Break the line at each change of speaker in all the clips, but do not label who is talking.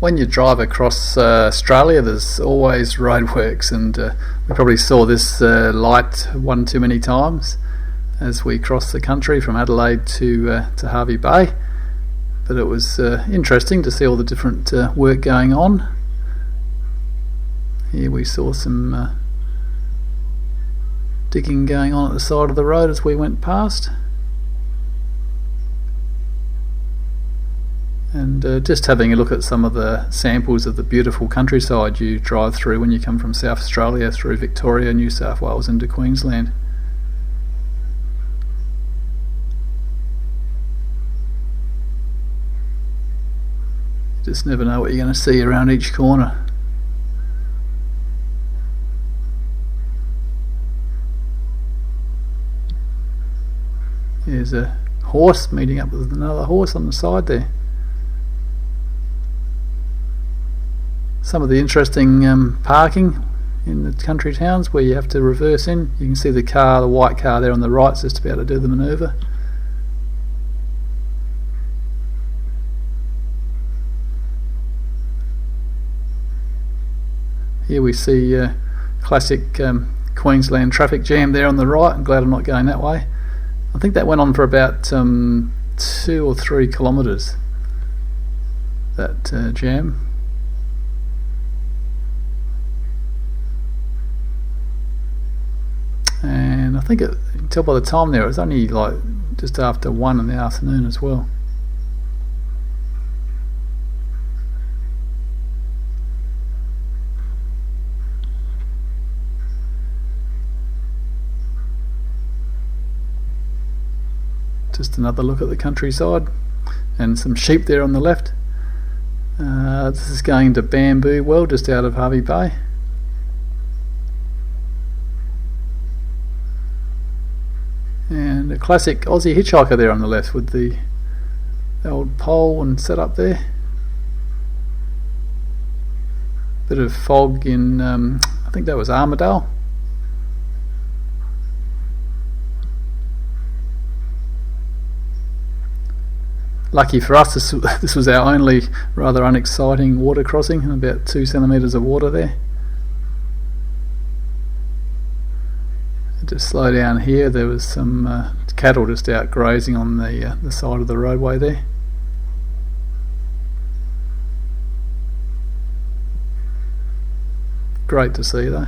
when you drive across Australia, there's always roadworks, and we probably saw this light one too many times as we crossed the country from Adelaide to Hervey Bay. But it was interesting to see all the different work going on. Here we saw some digging going on at the side of the road as we went past. And just having a look at some of the samples of the beautiful countryside you drive through when you come from South Australia through Victoria, New South Wales into Queensland. You just never know what you're going to see around each corner. There's a horse meeting up with another horse on the side there. Some of the interesting parking in the country towns where you have to reverse in. You can see the car, the white car there on the right, just to be able to do the manoeuvre. Here we see classic Queensland traffic jam there on the right. I'm glad I'm not going that way. I think that went on for about 2 or 3 kilometres, that jam. And I think you can tell by the time there, it was only like just after 1 in the afternoon as well. Just another look at the countryside and some sheep there on the left. This is going to Bamboo Well, just out of Hervey Bay. And a classic Aussie hitchhiker there on the left with the old pole and set up there. Bit of fog in, I think that was Armidale. Lucky for us, this was our only rather unexciting water crossing, about 2 centimetres of water there. Just slow down here, there was some cattle just out grazing on the side of the roadway there. Great to see though.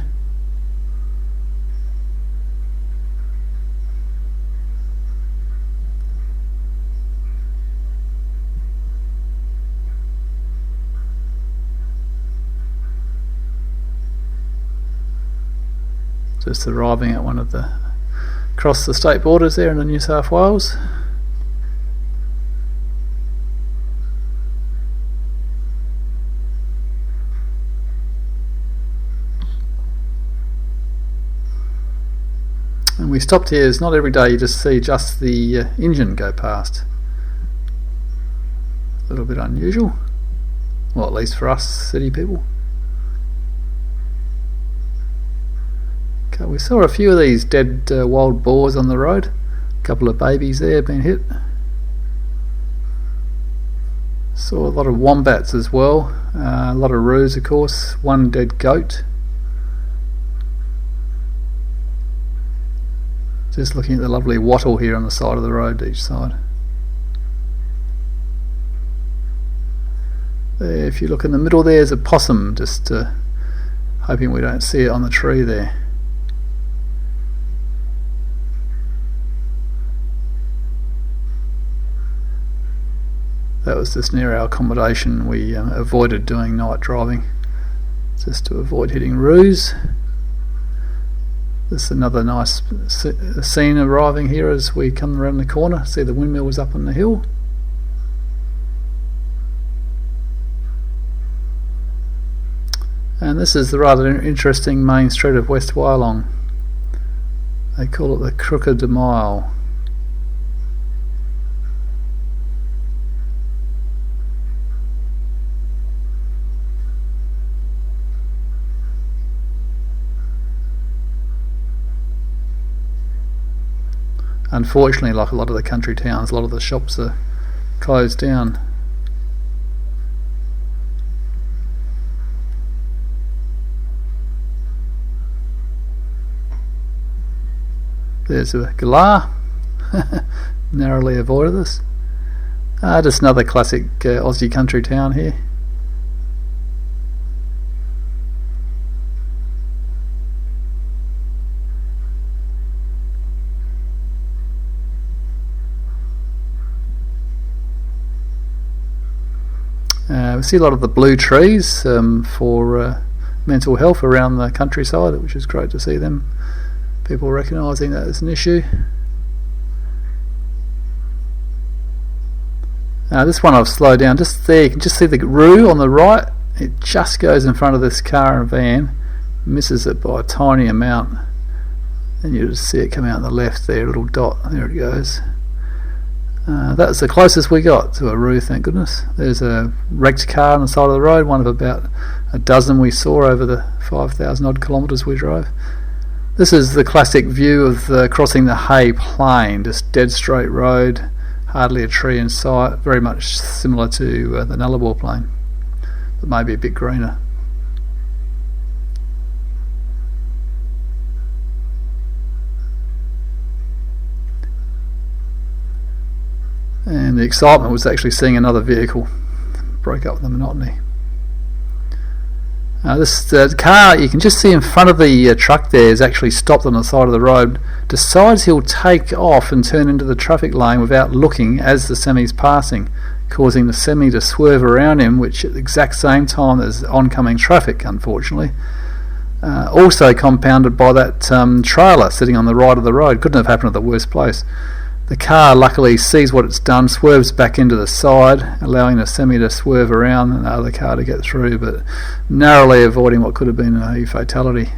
Just arriving at one of the across the state borders there in the New South Wales. And we stopped here. It's not every day you just see just the engine go past. A little bit unusual, well, at least for us city people. We saw a few of these dead wild boars on the road. A couple of babies there been hit. Saw a lot of wombats as well. A lot of roos, of course. One dead goat. Just looking at the lovely wattle here on the side of the road each side. There, if you look in the middle, there's a possum. Just hoping we don't see it on the tree there. That was just near our accommodation. We avoided doing night driving just to avoid hitting roos. This is another nice scene arriving here as we come around the corner. See the windmill was up on the hill. And this is the rather interesting main street of West Wyalong. They call it the Crooked Mile. Unfortunately, like a lot of the country towns, a lot of the shops are closed down. There's a galah. Narrowly avoided this. Just another classic Aussie country town here. We see a lot of the blue trees for mental health around the countryside, which is great to see them. People recognising that as an issue. This one I've slowed down just there. You can just see the roo on the right. It just goes in front of this car and van, misses it by a tiny amount, and you just see it come out on the left there, a little dot. There it goes. That's the closest we got to a roo, thank goodness. There's a wrecked car on the side of the road, one of about a dozen we saw over the 5,000 odd kilometres we drove. This is the classic view of crossing the Hay Plain, just dead straight road, hardly a tree in sight, very much similar to the Nullarbor Plain, but maybe a bit greener. And the excitement was actually seeing another vehicle. Broke up the monotony. This car, you can just see in front of the truck there, is actually stopped on the side of the road. Decides he'll take off and turn into the traffic lane without looking as the semi's passing, causing the semi to swerve around him, which at the exact same time as oncoming traffic, unfortunately. Also compounded by that trailer sitting on the right of the road. Couldn't have happened at the worst place. The car luckily sees what it's done, swerves back into the side, allowing the semi to swerve around and the other car to get through, but narrowly avoiding what could have been a fatality.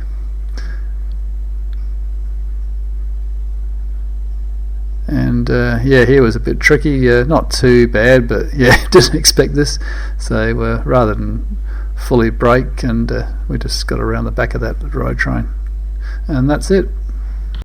And here was a bit tricky, not too bad, but didn't expect this. So rather than fully brake, and we just got around the back of that road train. And that's it.